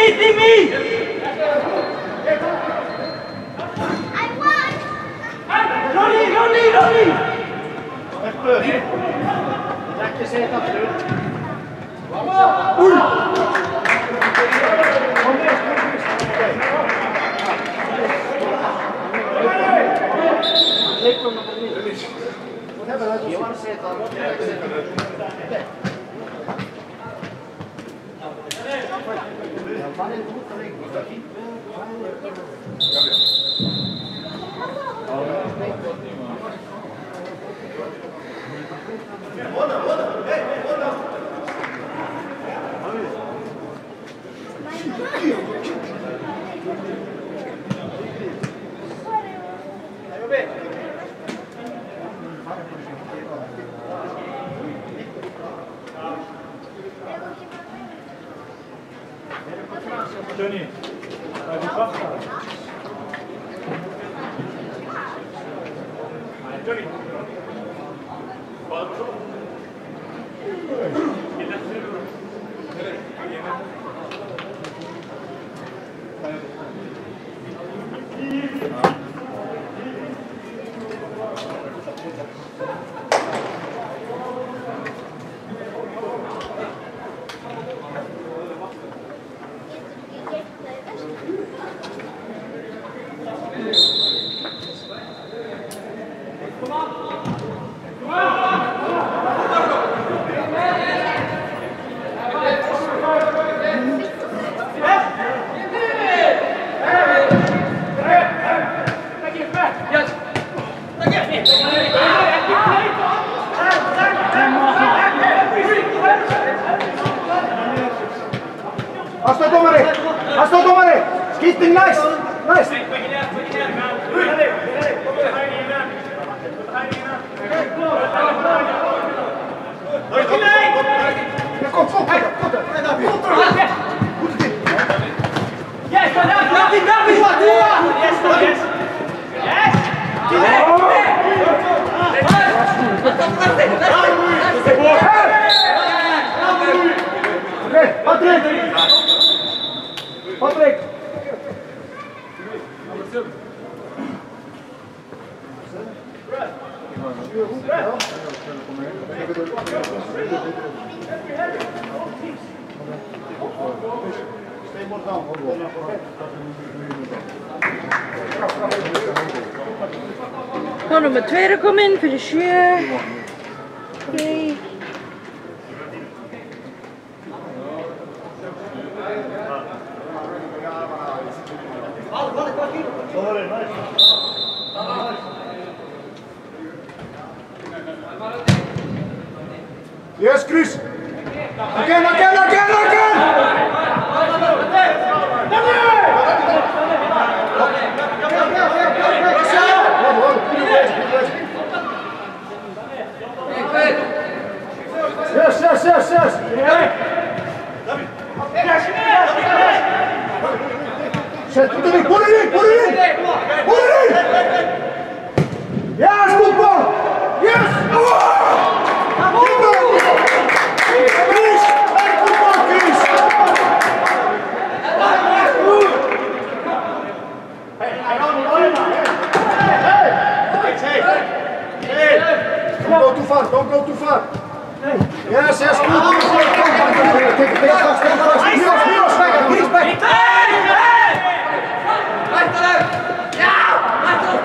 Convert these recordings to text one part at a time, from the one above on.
beating me! Ronny! Tack, säg absolut. Johnny, vai de passar. Johnny. Astor domare! Skitting nice! Nice! Patrick! Dan nummer 2 er komen in voor de sfeer. Oké. Yes, Chris! Again! Yes! Zet het erin, put it in! Yes, good ball! Yes! Chris! Good ball, Chris! Don't go too far! Yes, good! Take fast! He's back!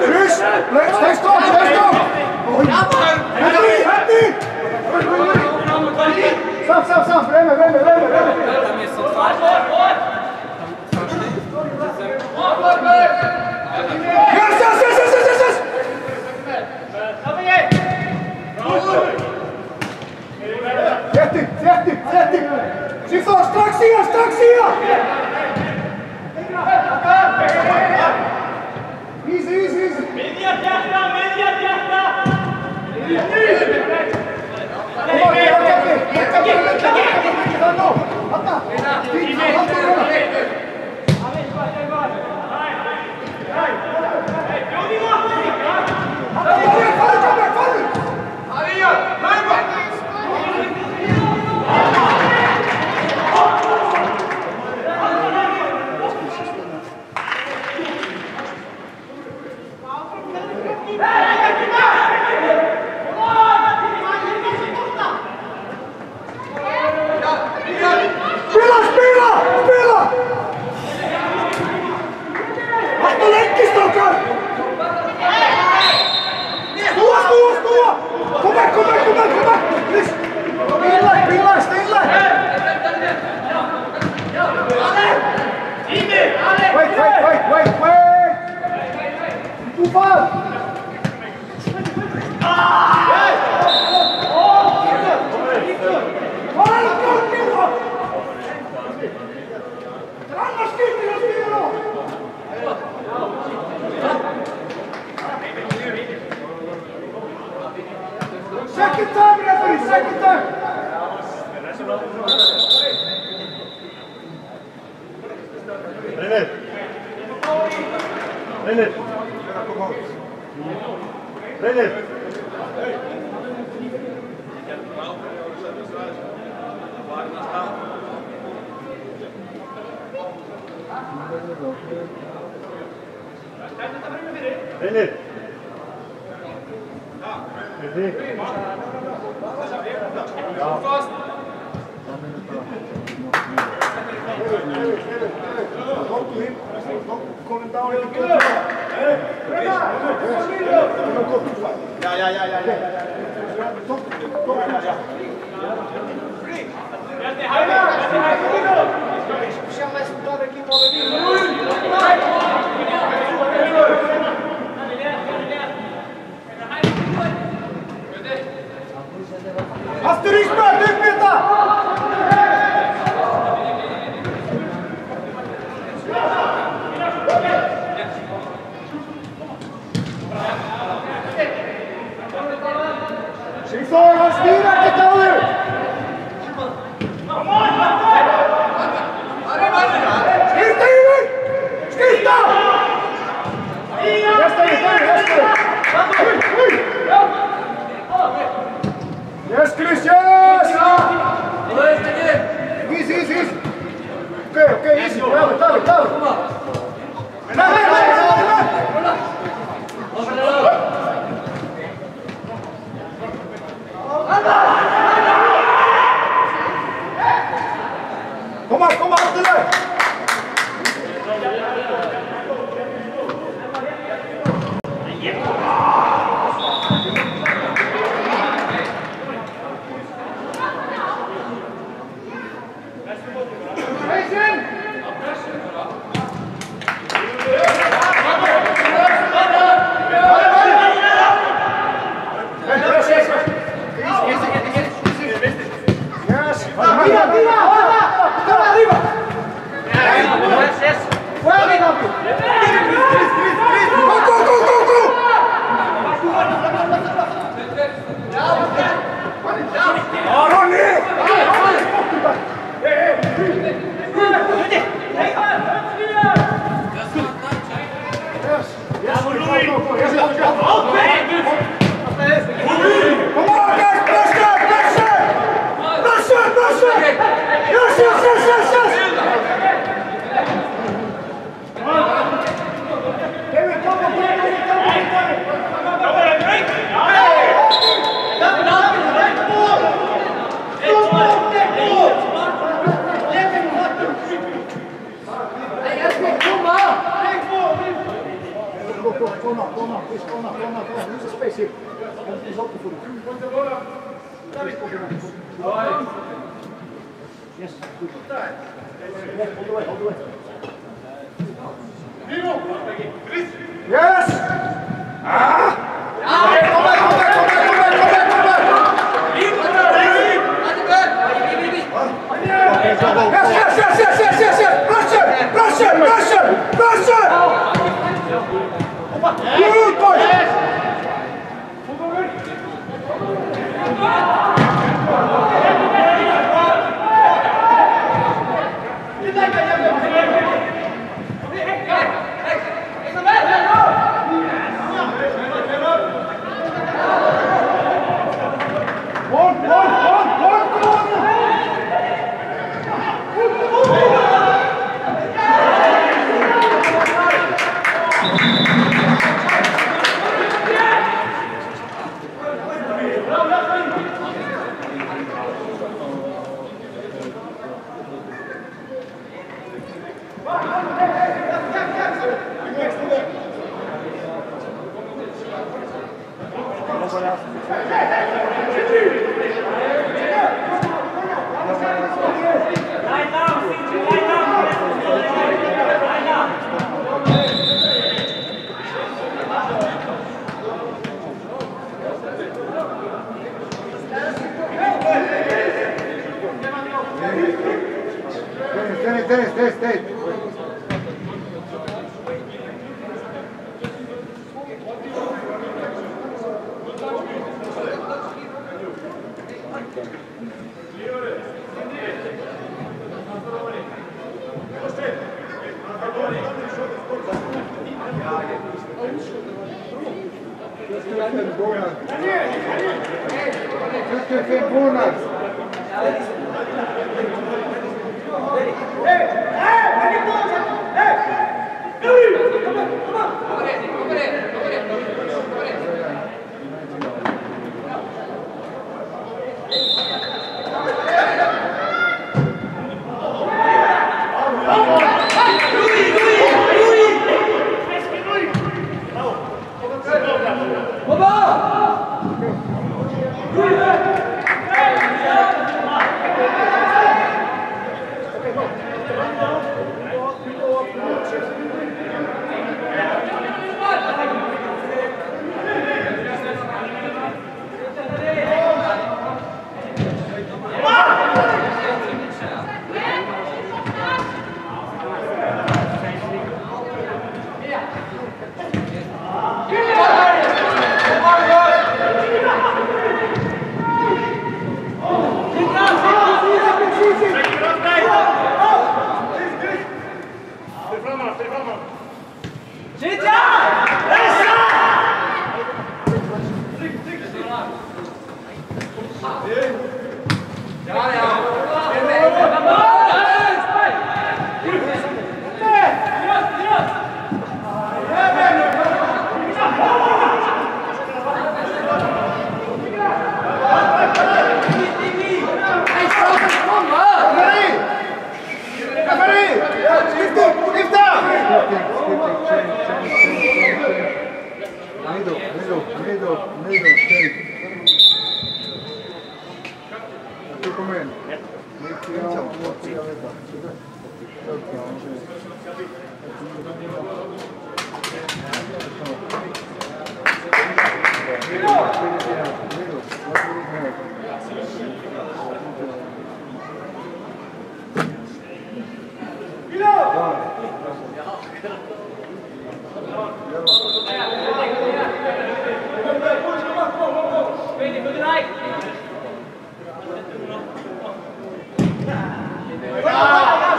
Chris! Stay strong! Happy! Stop! Remember! Yes! Zet hem! Zie vast, straks hier! Easy! Media tjata! Too fast! Second time, referee, second time! Renner! Renner! Renner! Renner! Talk to him. Don't call him down. Don't go too far. Asterisco, despierta! Schicksal, was wieder getan! Skifta in! Skifta! Nästa! Yes, Chris, yes! Easy. Okay, easy. Bravo. Kom maar, achteruit! Use the space here. He's open for Yes, good. Yeah, hold the way. Yes! Pressure! Good boy! Test.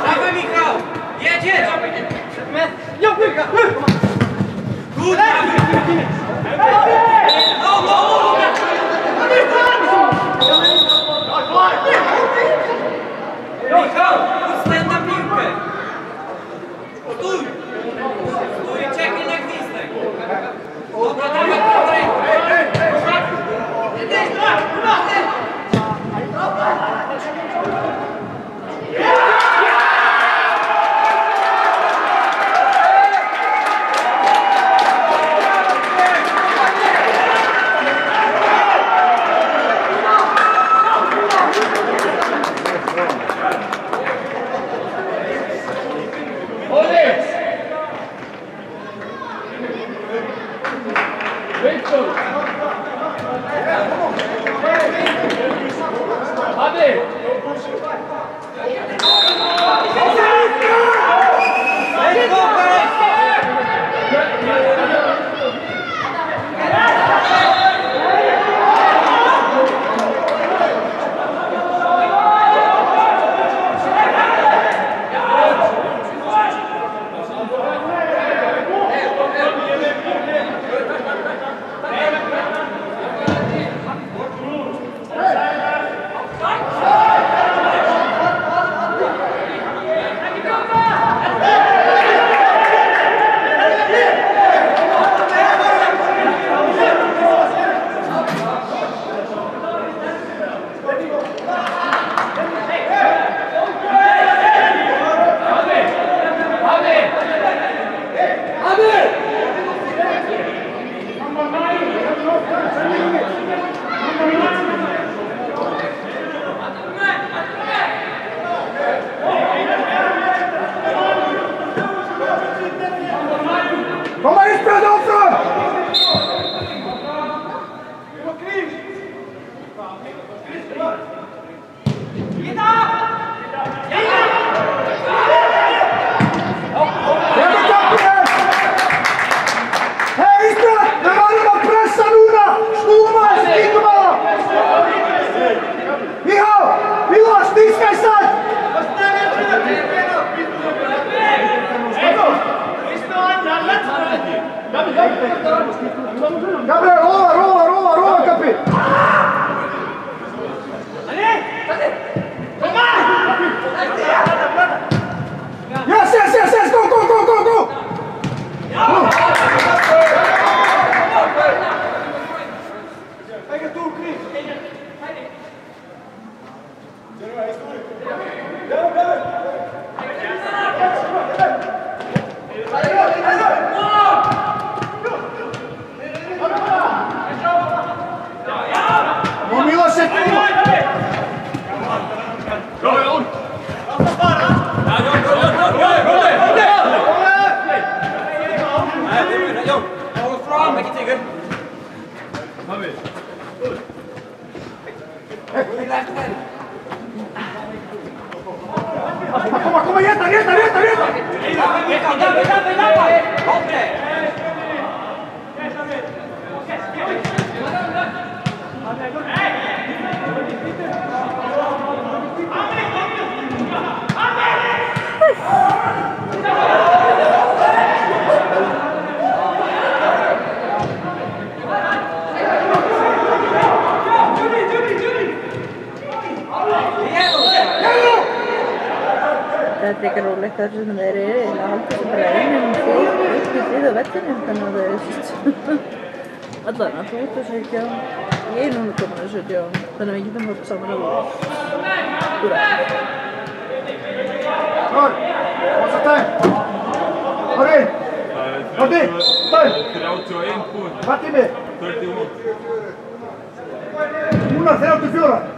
Dawaj, Michał! Jedziesz! Michał, ustań na piłkę! Stój! Stój, czekaj na gwizdek! Dobra, dawaj, dawaj! Gabriel, rola, Capi! Yes, go! Kom maar, Jetta! Það er ekki rólegt þar sem þeir eru að halda sem bara einum þið á vellinum, þannig að það er allan að þú ert að 17, ég er núna komin að 17, þannig að við getum hótt saman að úra. What's the time? Martin! Time! 31 punkt. Hvað tími? 31. Núna 34.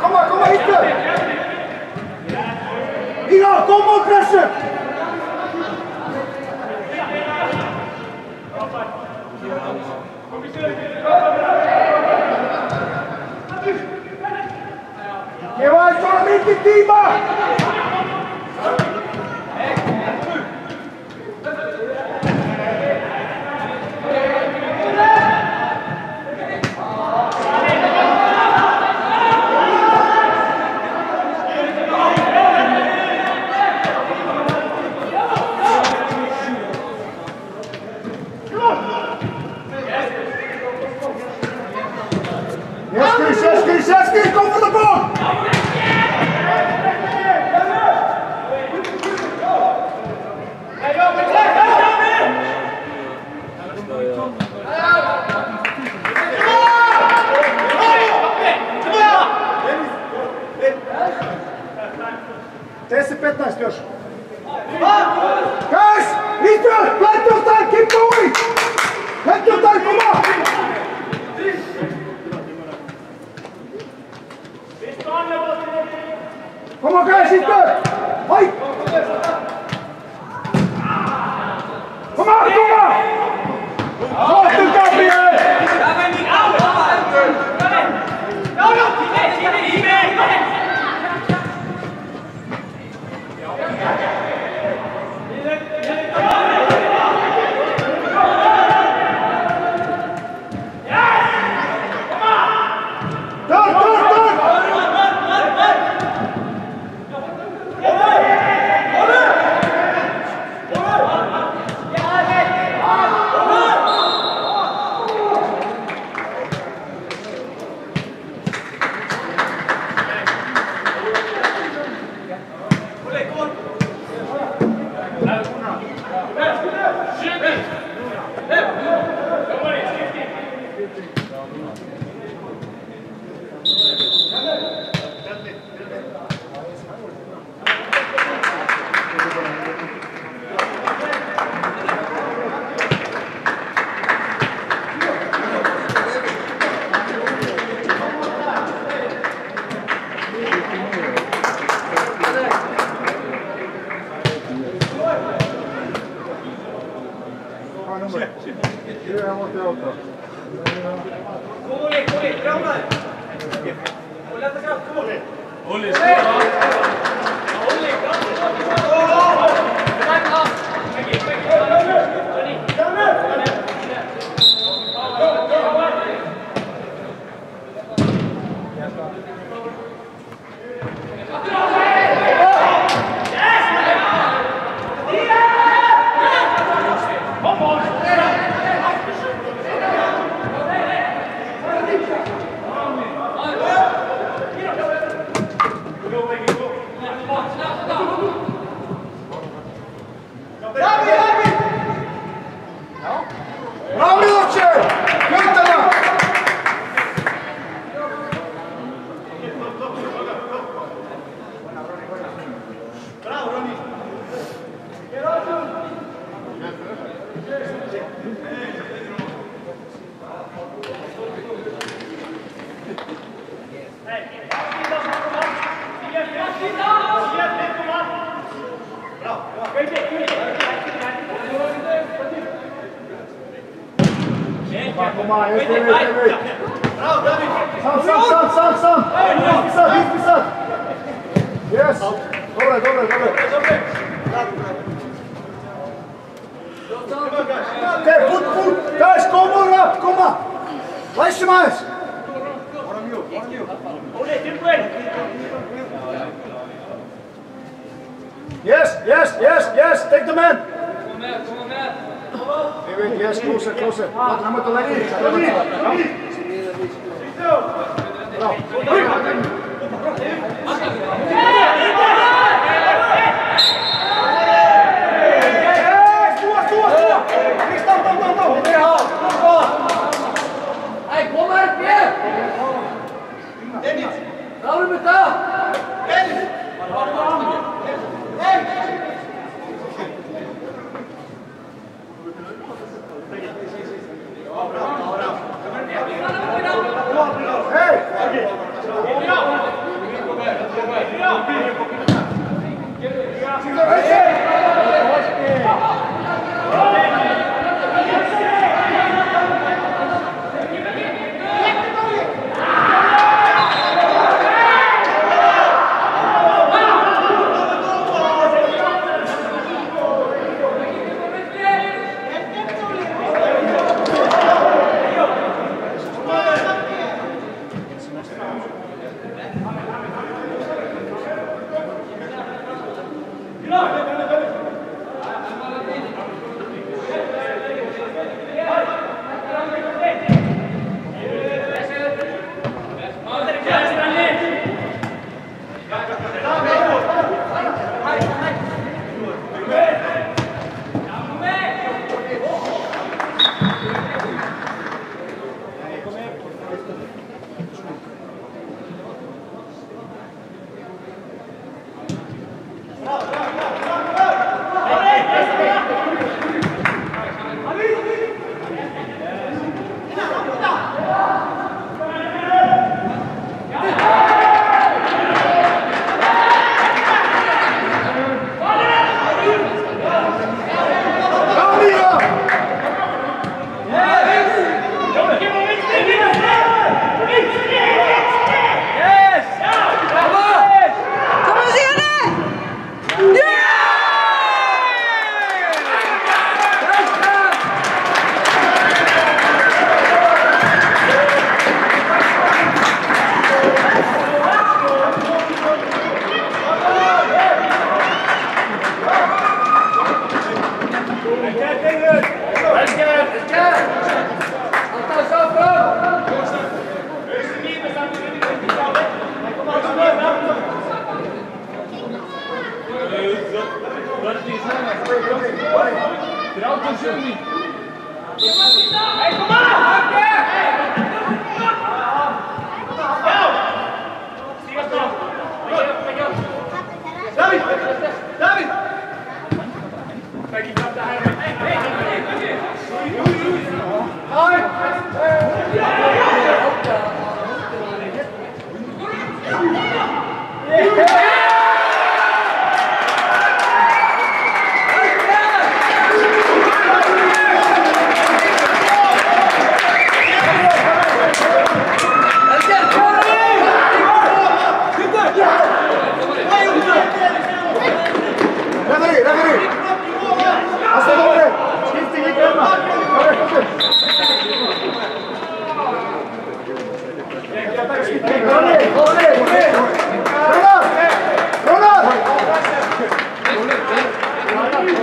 Kom maar, Iker! Igor, kom op, pressen! Je was toch niet de team! Yes, kom voor de bal! Deze 15 još. Guys, Iker, plenty of time, keep going! Plenty of time, come on! Kom on, guys, Iker! Hoi! Kom on! Wat doet Gabriel? Dön! Hvað númer? 788. Kúli, grámaður! Og leta grátt, Kúli! Óli, skora! Óli, grátt! Bravi oče! Kvitala! Bravo, Roni! Kom maar, eerst weer. Sam! Ispisat! Yes! Dobre. Okej, put! Daj, koma! Lajši maješ! Yes, take the man! Yes, closer. Wat, hij moet er lekker in. Hey, kom maar, Pierre! Dennis! Hou hem met daar! Dennis!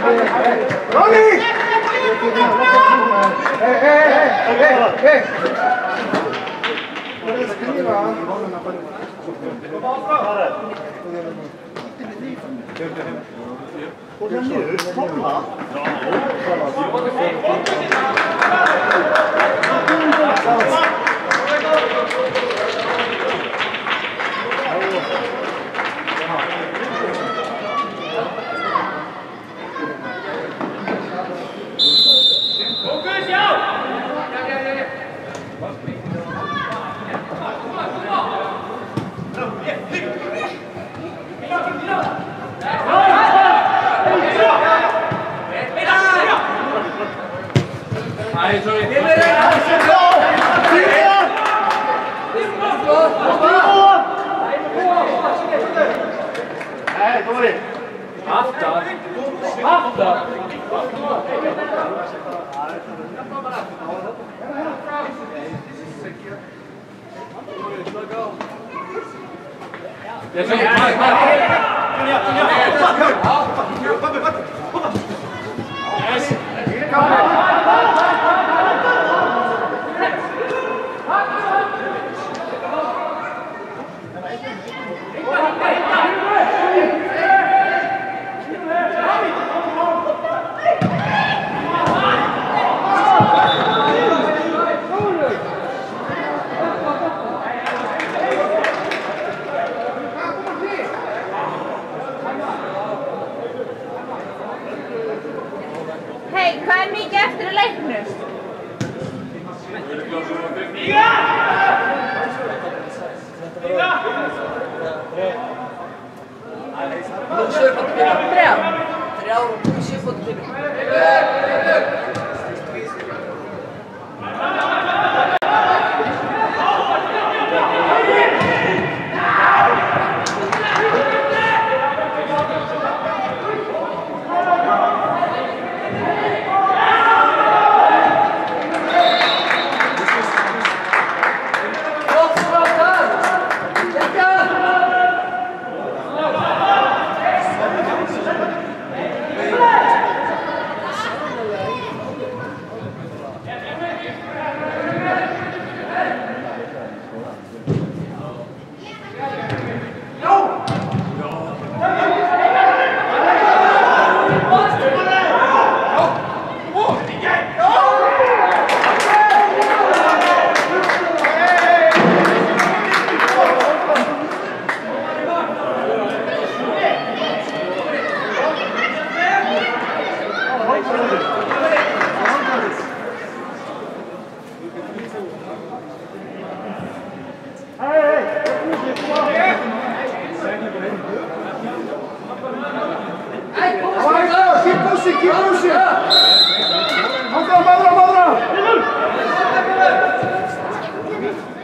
Ronny! Hei, hvað er mikið eftir í leiknum? Þrjá og 7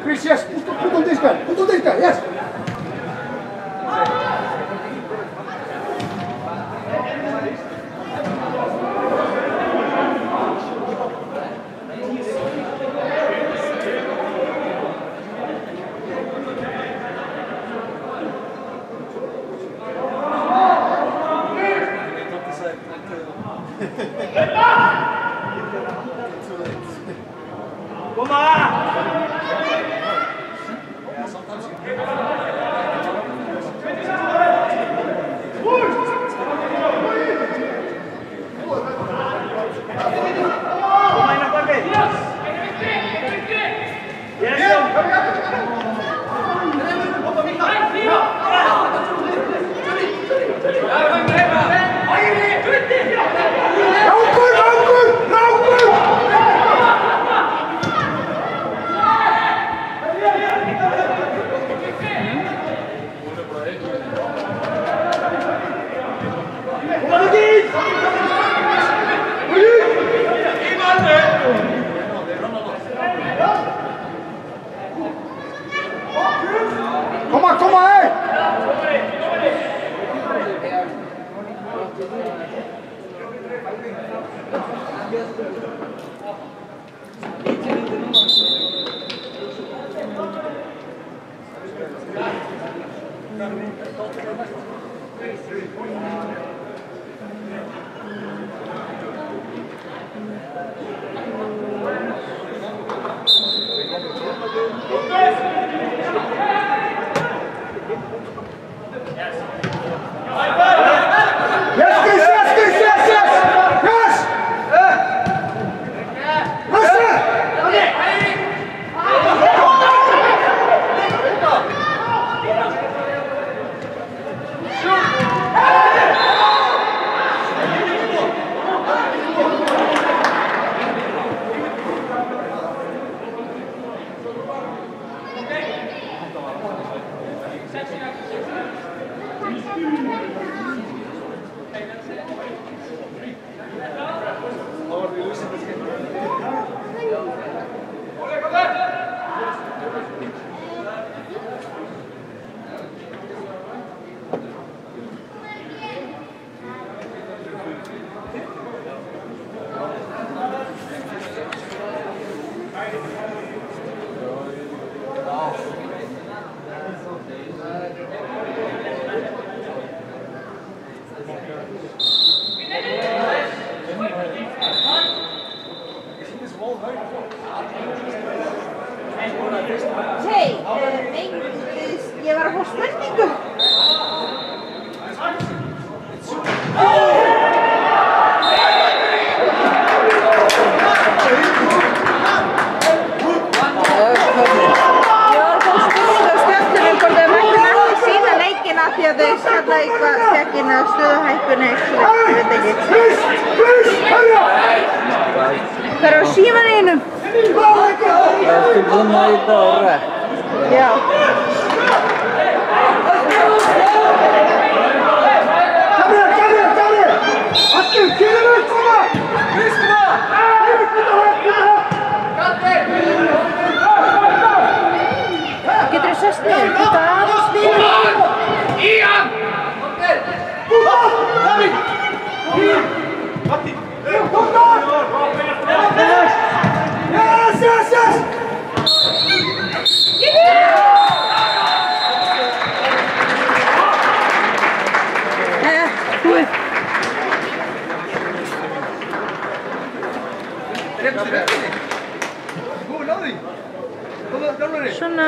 Chris, yes, put on this guy, yes. stöðuhækkun eitthvað, ég veit ekki. Fyrst, herra! Það er á símanum. Ertu búinn að íta á rekk? Já. Kæri! Allir, kýrðu koma! Fyrst koma! Getur þú sest niður? Þetta aðeins niður. Ian! Davíð! Matti! Yes! Búið. Búið, náðu því! Þjálfari! Svona.